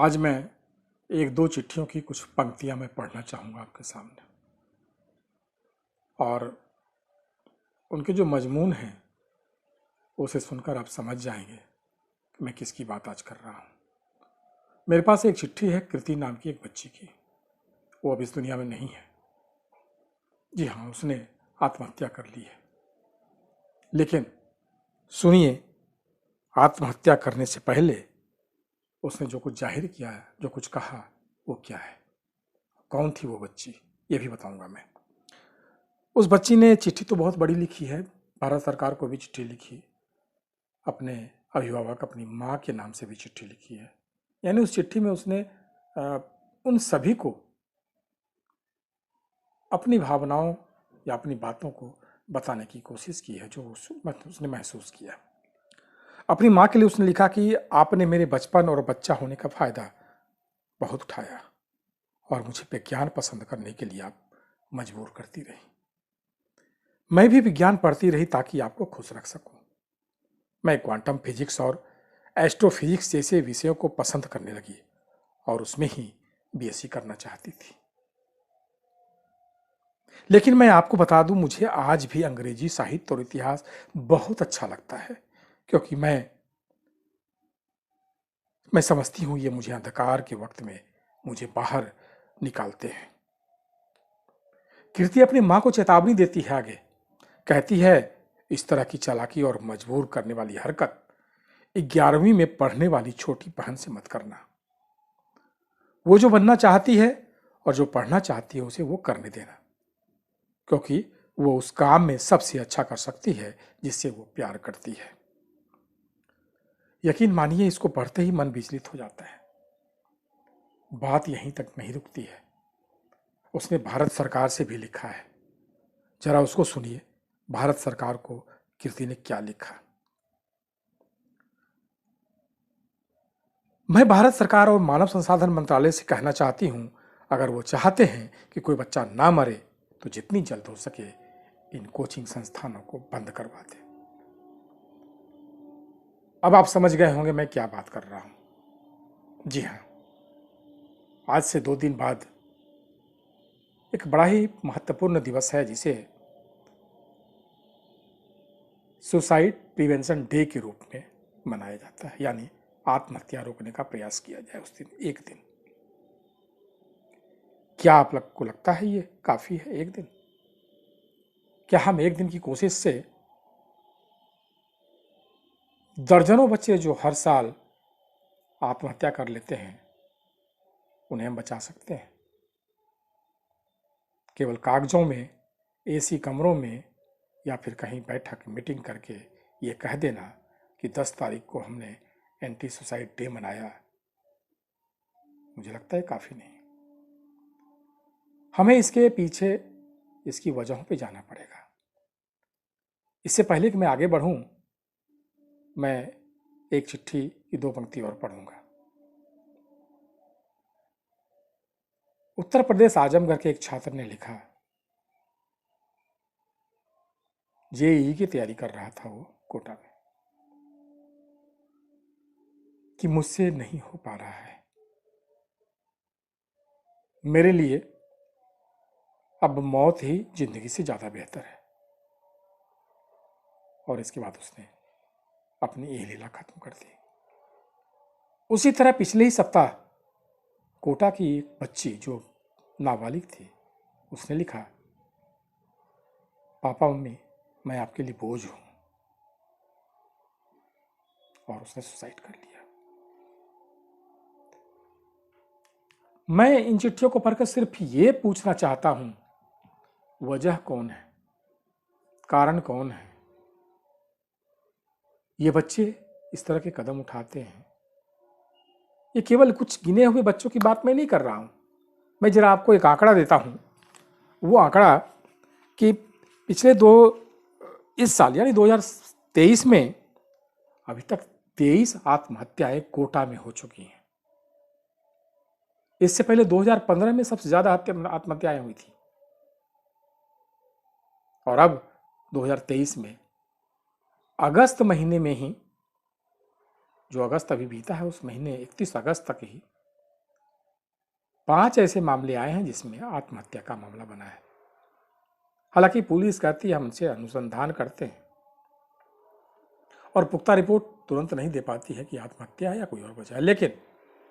आज मैं एक दो चिट्ठियों की कुछ पंक्तियां मैं पढ़ना चाहूँगा आपके सामने। और उनके जो मजमून हैं उसे सुनकर आप समझ जाएंगे कि मैं किसकी बात आज कर रहा हूँ। मेरे पास एक चिट्ठी है कृति नाम की एक बच्ची की। वो अब इस दुनिया में नहीं है। जी हाँ, उसने आत्महत्या कर ली है। लेकिन सुनिए, आत्महत्या करने से पहले उसने जो कुछ जाहिर किया है, जो कुछ कहा, वो क्या है, कौन थी वो बच्ची, ये भी बताऊंगा मैं। उस बच्ची ने चिट्ठी तो बहुत बड़ी लिखी है, भारत सरकार को भी चिट्ठी लिखी, अपने अभिभावक अपनी माँ के नाम से भी चिट्ठी लिखी है। यानी उस चिट्ठी में उसने उन सभी को अपनी भावनाओं या अपनी बातों को बताने की कोशिश की है जो उसने महसूस किया। अपनी माँ के लिए उसने लिखा कि आपने मेरे बचपन और बच्चा होने का फायदा बहुत उठाया और मुझे विज्ञान पसंद करने के लिए आप मजबूर करती रही। मैं भी विज्ञान पढ़ती रही ताकि आपको खुश रख सकूं। मैं क्वांटम फिजिक्स और एस्ट्रोफिजिक्स जैसे विषयों को पसंद करने लगी और उसमें ही बीएससी करना चाहती थी। लेकिन मैं आपको बता दूं, मुझे आज भी अंग्रेजी साहित्य और इतिहास बहुत अच्छा लगता है, क्योंकि मैं समझती हूं ये मुझे अंधकार के वक्त में मुझे बाहर निकालते हैं। कीर्ति अपनी मां को चेतावनी देती है आगे, कहती है इस तरह की चालाकी और मजबूर करने वाली हरकत 11वीं में पढ़ने वाली छोटी बहन से मत करना। वो जो बनना चाहती है और जो पढ़ना चाहती है उसे वो करने देना, क्योंकि वो उस काम में सबसे अच्छा कर सकती है जिससे वो प्यार करती है। यकीन मानिए, इसको पढ़ते ही मन विचलित हो जाता है। बात यहीं तक नहीं रुकती है, उसने भारत सरकार से भी लिखा है। जरा उसको सुनिए, भारत सरकार को कीर्ति ने क्या लिखा। मैं भारत सरकार और मानव संसाधन मंत्रालय से कहना चाहती हूं, अगर वो चाहते हैं कि कोई बच्चा ना मरे तो जितनी जल्द हो सके इन कोचिंग संस्थानों को बंद करवा दें। अब आप समझ गए होंगे मैं क्या बात कर रहा हूं। जी हां, आज से 2 दिन बाद एक बड़ा ही महत्वपूर्ण दिवस है जिसे सुसाइड प्रिवेंशन डे के रूप में मनाया जाता है। यानी आत्महत्या रोकने का प्रयास किया जाए उस दिन, एक दिन। क्या आप लोग को लगता है ये काफी है एक दिन? क्या हम एक दिन की कोशिश से दर्जनों बच्चे जो हर साल आत्महत्या कर लेते हैं उन्हें हम बचा सकते हैं? केवल कागजों में, एसी कमरों में या फिर कहीं बैठक मीटिंग करके ये कह देना कि 10 तारीख को हमने एंटी सुसाइड डे मनाया, मुझे लगता है काफी नहीं। हमें इसके पीछे इसकी वजहों पे जाना पड़ेगा। इससे पहले कि मैं आगे बढ़ूं, मैं एक चिट्ठी की 2 पंक्ति और पढ़ूंगा। उत्तर प्रदेश आजमगढ़ के एक छात्र ने लिखा, जेईई की तैयारी कर रहा था वो कोटा में, कि मुझसे नहीं हो पा रहा है। मेरे लिए अब मौत ही जिंदगी से ज्यादा बेहतर है। और इसके बाद उसने अपनी ये लीला खत्म कर दी। उसी तरह पिछले ही सप्ताह कोटा की एक बच्ची जो नाबालिग थी, उसने लिखा, पापा मम्मी मैं आपके लिए बोझ हूं, और उसने सुसाइड कर लिया। मैं इन चिट्ठियों को पढ़कर सिर्फ ये पूछना चाहता हूं, वजह कौन है, कारण कौन है? ये बच्चे इस तरह के कदम उठाते हैं। ये केवल कुछ गिने हुए बच्चों की बात मैं नहीं कर रहा हूं। मैं जरा आपको एक आंकड़ा देता हूं। वो आंकड़ा कि पिछले इस साल यानी 2023 में अभी तक 23 आत्महत्याएं कोटा में हो चुकी हैं। इससे पहले 2015 में सबसे ज्यादा आत्महत्याएं हुई थी, और अब 2023 में अगस्त महीने में ही, जो अगस्त अभी बीता है, उस महीने 31 अगस्त तक ही 5 ऐसे मामले आए हैं जिसमें आत्महत्या का मामला बना है। हालांकि पुलिस कहती है हम इनसे अनुसंधान करते हैं और पुख्ता रिपोर्ट तुरंत नहीं दे पाती है कि आत्महत्या है या कोई और वजह है, लेकिन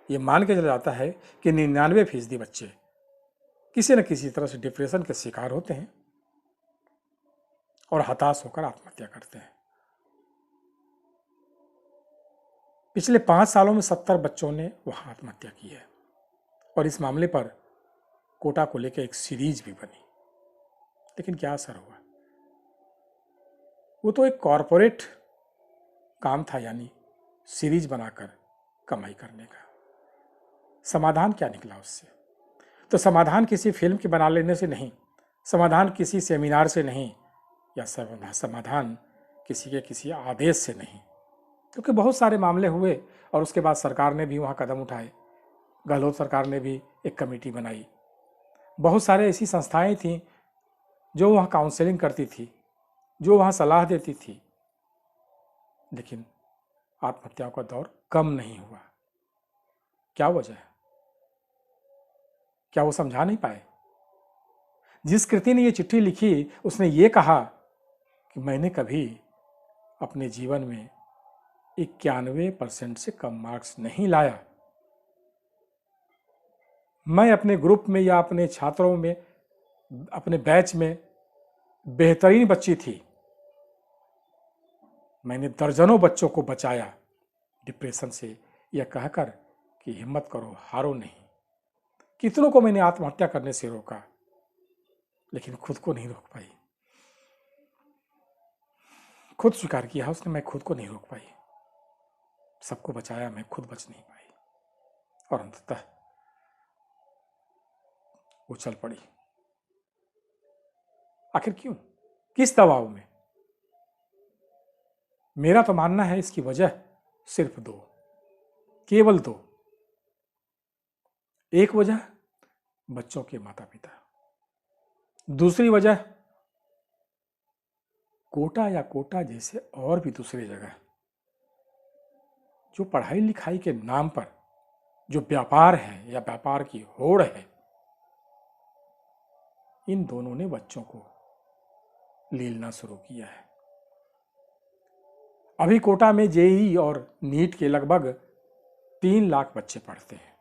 ये मान के चला जाता है कि 99% बच्चे किसी न किसी तरह से डिप्रेशन के शिकार होते हैं और हताश होकर आत्महत्या करते हैं। पिछले 5 सालों में 70 बच्चों ने वहां आत्महत्या की है और इस मामले पर कोटा को लेकर एक सीरीज भी बनी, लेकिन क्या असर हुआ? वो तो एक कॉरपोरेट काम था, यानी सीरीज बनाकर कमाई करने का। समाधान क्या निकला उससे? तो समाधान किसी फिल्म के बना लेने से नहीं, समाधान किसी सेमिनार से नहीं, या समाधान किसी आदेश से नहीं, क्योंकि बहुत सारे मामले हुए और उसके बाद सरकार ने भी वहाँ कदम उठाए। गहलोत सरकार ने भी एक कमेटी बनाई। बहुत सारे ऐसी संस्थाएं थीं जो वहाँ काउंसलिंग करती थी, जो वहाँ सलाह देती थी, लेकिन आत्महत्याओं का दौर कम नहीं हुआ। क्या वजह है? क्या वो समझा नहीं पाए? जिस कृति ने ये चिट्ठी लिखी उसने ये कहा कि मैंने कभी अपने जीवन में 91% से कम मार्क्स नहीं लाया। मैं अपने ग्रुप में या अपने छात्रों में, अपने बैच में बेहतरीन बच्ची थी। मैंने दर्जनों बच्चों को बचाया डिप्रेशन से, यह कहकर कि हिम्मत करो, हारो नहीं। कितनों को मैंने आत्महत्या करने से रोका, लेकिन खुद को नहीं रोक पाई। खुद स्वीकार किया उसने, मैं खुद को नहीं रोक पाई। सबको बचाया, मैं खुद बच नहीं पाई और अंततः वो चल पड़ी। आखिर क्यों? किस दबाव में? मेरा तो मानना है इसकी वजह सिर्फ 2, केवल 2। एक वजह बच्चों के माता पिता, दूसरी वजह कोटा या कोटा जैसे और भी दूसरी जगह जो पढ़ाई लिखाई के नाम पर जो व्यापार है या व्यापार की होड़ है, इन दोनों ने बच्चों को लीलना शुरू किया है। अभी कोटा में जेईई और नीट के लगभग 3 लाख बच्चे पढ़ते हैं।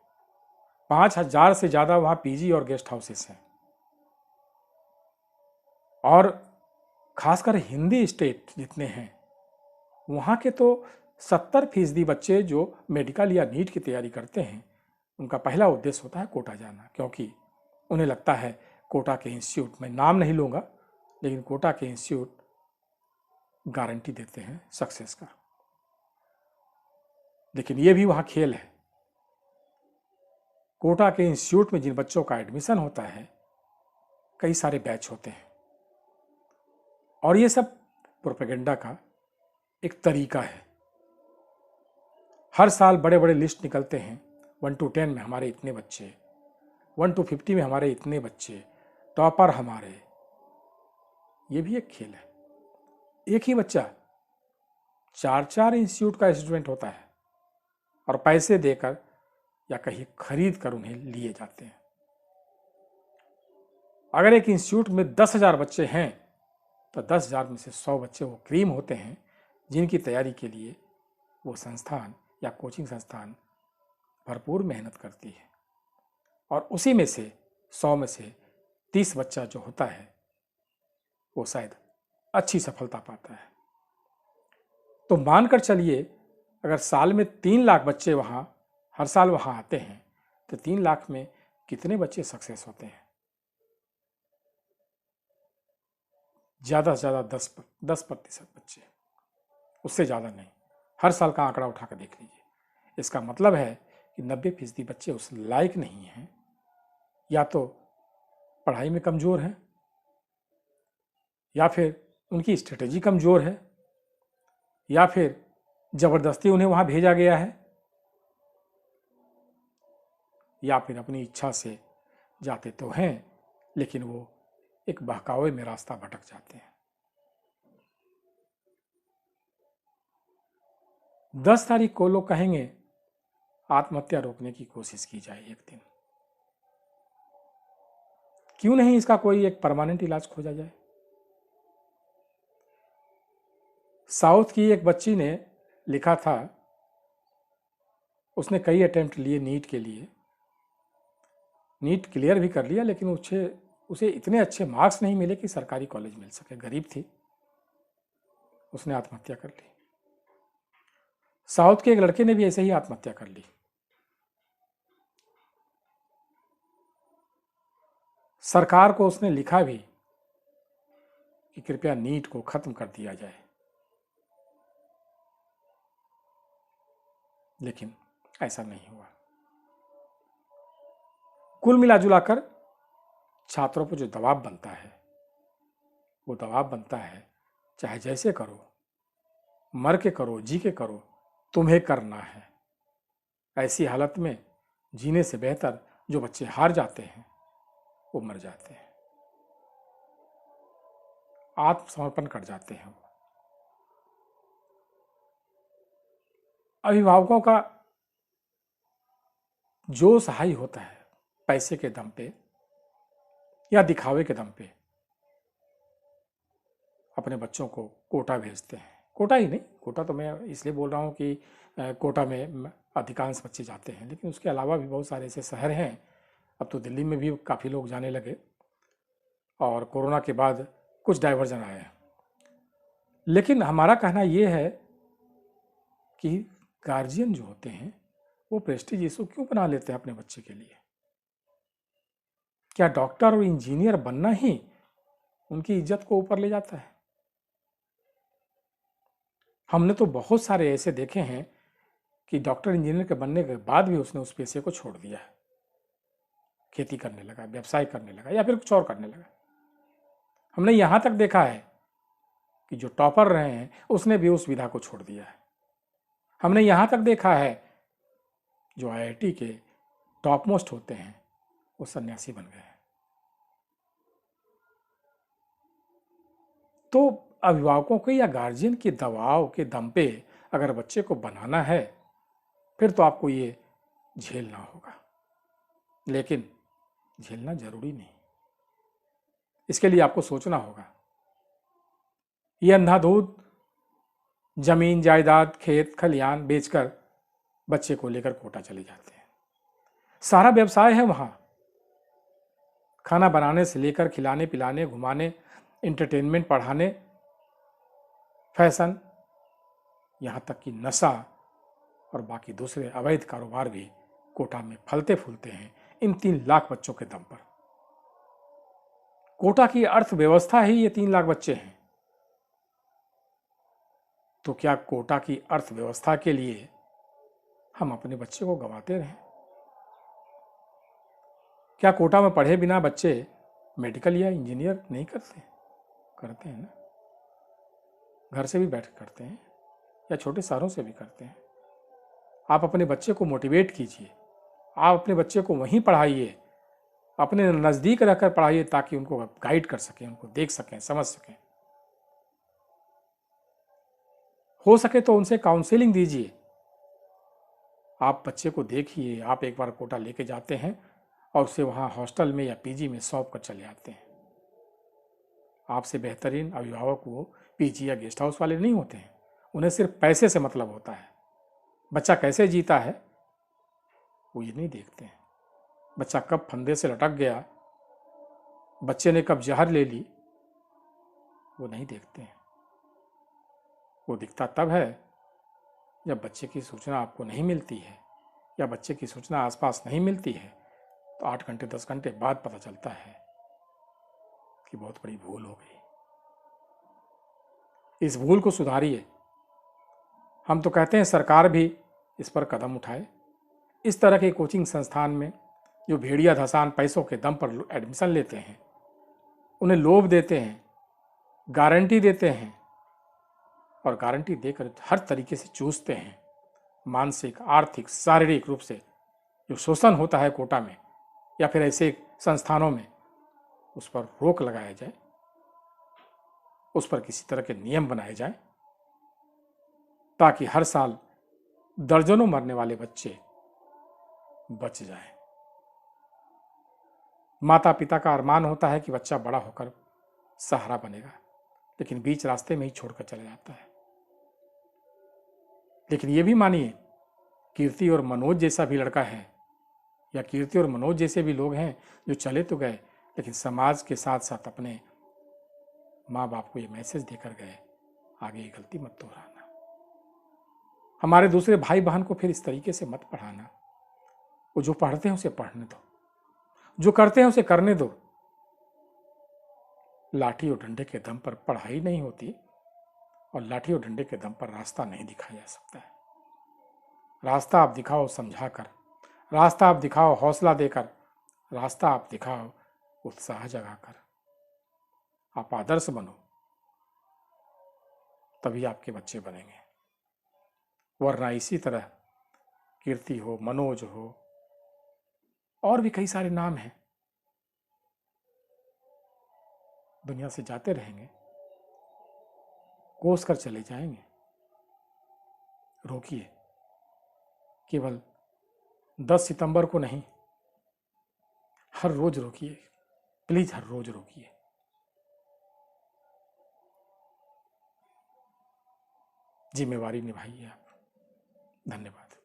5,000 से ज्यादा वहां पीजी और गेस्ट हाउसेस हैं और खासकर हिंदी स्टेट जितने हैं वहां के तो 70% बच्चे जो मेडिकल या नीट की तैयारी करते हैं, उनका पहला उद्देश्य होता है कोटा जाना, क्योंकि उन्हें लगता है कोटा के इंस्टीट्यूट, मैं नाम नहीं लूंगा, लेकिन कोटा के इंस्टीट्यूट गारंटी देते हैं सक्सेस का। लेकिन यह भी वहां खेल है। कोटा के इंस्टीट्यूट में जिन बच्चों का एडमिशन होता है, कई सारे बैच होते हैं और ये सब प्रोपेगेंडा का एक तरीका है। हर साल बड़े बड़े लिस्ट निकलते हैं, 1 to 10 में हमारे इतने बच्चे, 1 to 50 में हमारे इतने बच्चे, टॉपर हमारे। ये भी एक खेल है। एक ही बच्चा 4-4 इंस्टीट्यूट का स्टूडेंट होता है और पैसे देकर या कहीं खरीद कर उन्हें लिए जाते हैं। अगर एक इंस्टीट्यूट में 10,000 बच्चे हैं तो 10,000 में से 100 बच्चे वो क्रीम होते हैं जिनकी तैयारी के लिए वो संस्थान या कोचिंग संस्थान भरपूर मेहनत करती है और उसी में से 100 में से 30 बच्चा जो होता है वो शायद अच्छी सफलता पाता है। तो मानकर चलिए अगर साल में 3 लाख बच्चे वहाँ हर साल वहाँ आते हैं तो 3 लाख में कितने बच्चे सक्सेस होते हैं? ज़्यादा से ज़्यादा 10% बच्चे, उससे ज़्यादा नहीं। हर साल का आंकड़ा उठा कर देख लीजिए। इसका मतलब है कि 90% बच्चे उस लायक नहीं हैं, या तो पढ़ाई में कमज़ोर हैं या फिर उनकी स्ट्रेटेजी कमज़ोर है या फिर ज़बरदस्ती उन्हें वहाँ भेजा गया है या फिर अपनी इच्छा से जाते तो हैं लेकिन वो एक बहकावे में रास्ता भटक जाते हैं। 10 तारीख को लोग कहेंगे आत्महत्या रोकने की कोशिश की जाए एक दिन, क्यों नहीं इसका कोई एक परमानेंट इलाज खोजा जाए। साउथ की एक बच्ची ने लिखा था, उसने कई अटेम्प्ट लिए नीट के लिए, नीट क्लियर भी कर लिया, लेकिन उसे इतने अच्छे मार्क्स नहीं मिले कि सरकारी कॉलेज मिल सके, गरीब थी, उसने आत्महत्या कर ली। साउथ के एक लड़के ने भी ऐसे ही आत्महत्या कर ली। सरकार को उसने लिखा भी कि कृपया नीट को खत्म कर दिया जाए, लेकिन ऐसा नहीं हुआ। कुल मिलाजुलाकर छात्रों पर जो दबाव बनता है, वो दबाव बनता है चाहे जैसे करो, मर के करो, जी के करो, तुम्हें करना है। ऐसी हालत में जीने से बेहतर जो बच्चे हार जाते हैं वो मर जाते हैं, आत्मसमर्पण कर जाते हैं। अभिभावकों का जो सहाय होता है पैसे के दम पे या दिखावे के दम पे, अपने बच्चों को कोटा भेजते हैं। कोटा ही नहीं, कोटा तो मैं इसलिए बोल रहा हूँ कि कोटा में अधिकांश बच्चे जाते हैं, लेकिन उसके अलावा भी बहुत सारे ऐसे शहर हैं, अब तो दिल्ली में भी काफ़ी लोग जाने लगे, और कोरोना के बाद कुछ डाइवर्जन आए हैं। लेकिन हमारा कहना ये है कि गार्जियन जो होते हैं वो प्रेस्टीज इशू क्यों बना लेते हैं अपने बच्चे के लिए। क्या डॉक्टर और इंजीनियर बनना ही उनकी इज्जत को ऊपर ले जाता है? हमने तो बहुत सारे ऐसे देखे हैं कि डॉक्टर इंजीनियर के बनने के बाद भी उसने उस पेशे को छोड़ दिया है, खेती करने लगा, व्यवसाय करने लगा, या फिर कुछ और करने लगा। हमने यहां तक देखा है कि जो टॉपर रहे हैं उसने भी उस विधा को छोड़ दिया है। हमने यहां तक देखा है जो आईआईटी के टॉप मोस्ट होते हैं वो सन्यासी बन गए हैं। तो अभिभावकों के या गार्जियन के दबाव के दम पे अगर बच्चे को बनाना है फिर तो आपको ये झेलना होगा, लेकिन झेलना जरूरी नहीं। इसके लिए आपको सोचना होगा। ये अंधाधुंध जमीन जायदाद खेत खलियान बेचकर बच्चे को लेकर कोटा चले जाते हैं। सारा व्यवसाय है वहां, खाना बनाने से लेकर खिलाने पिलाने, घुमाने, एंटरटेनमेंट, पढ़ाने, फैशन, यहां तक कि नशा और बाकी दूसरे अवैध कारोबार भी कोटा में फलते फूलते हैं इन 3 लाख बच्चों के दम पर। कोटा की अर्थव्यवस्था ही ये 3 लाख बच्चे हैं। तो क्या कोटा की अर्थव्यवस्था के लिए हम अपने बच्चे को गंवाते रहें? क्या कोटा में पढ़े बिना बच्चे मेडिकल या इंजीनियर नहीं करते? करते हैं ना, घर से भी बैठ करते हैं या छोटे शहरों से भी करते हैं। आप अपने बच्चे को मोटिवेट कीजिए, आप अपने बच्चे को वहीं पढ़ाइए, अपने नज़दीक रहकर पढ़ाइए ताकि उनको गाइड कर सकें, उनको देख सकें, समझ सकें। हो सके तो उनसे काउंसलिंग दीजिए। आप बच्चे को देखिए, आप एक बार कोटा लेके जाते हैं और उसे वहाँ हॉस्टल में या पीजी में सौंप कर चले आते हैं। आपसे बेहतरीन अभिभावक वो पीजी या गेस्ट हाउस वाले नहीं होते हैं, उन्हें सिर्फ पैसे से मतलब होता है। बच्चा कैसे जीता है वो ये नहीं देखते हैं। बच्चा कब फंदे से लटक गया, बच्चे ने कब जहर ले ली, वो नहीं देखते हैं। वो दिखता तब है जब बच्चे की सूचना आपको नहीं मिलती है या बच्चे की सूचना आसपास नहीं मिलती है, तो 8 घंटे 10 घंटे बाद पता चलता है कि बहुत बड़ी भूल हो गई। इस भूल को सुधारिए। हम तो कहते हैं सरकार भी इस पर कदम उठाए। इस तरह के कोचिंग संस्थान में जो भेड़िया धसान पैसों के दम पर एडमिशन लेते हैं, उन्हें लोभ देते हैं, गारंटी देते हैं और गारंटी देकर हर तरीके से चूसते हैं, मानसिक, आर्थिक, शारीरिक रूप से जो शोषण होता है कोटा में या फिर ऐसे संस्थानों में, उस पर रोक लगाया जाए, उस पर किसी तरह के नियम बनाए जाए ताकि हर साल दर्जनों मरने वाले बच्चे बच जाएं। माता पिता का अरमान होता है कि बच्चा बड़ा होकर सहारा बनेगा, लेकिन बीच रास्ते में ही छोड़कर चला जाता है। लेकिन ये भी मानिए, कीर्ति और मनोज जैसा भी लड़का है, या कीर्ति और मनोज जैसे भी लोग हैं जो चले तो गए, लेकिन समाज के साथ साथ अपने माँ बाप को ये मैसेज देकर गए, आगे ये गलती मत दोहराना। हमारे दूसरे भाई बहन को फिर इस तरीके से मत पढ़ाना। वो जो पढ़ते हैं उसे पढ़ने दो, जो करते हैं उसे करने दो। लाठी और डंडे के दम पर पढ़ाई नहीं होती, और लाठी और डंडे के दम पर रास्ता नहीं दिखाया जा सकता है। रास्ता आप दिखाओ समझाकर, रास्ता आप दिखाओ हौसला देकर, रास्ता आप दिखाओ उत्साह जगाकर। आप आदर्श बनो, तभी आपके बच्चे बनेंगे। वरना इसी तरह कीर्ति हो, मनोज हो, और भी कई सारे नाम हैं, दुनिया से जाते रहेंगे, कोस कर चले जाएंगे। रोकिए, केवल 10 सितंबर को नहीं, हर रोज रोकिए, प्लीज हर रोज रोकिए। जिम्मेवारी निभाइए आप। धन्यवाद।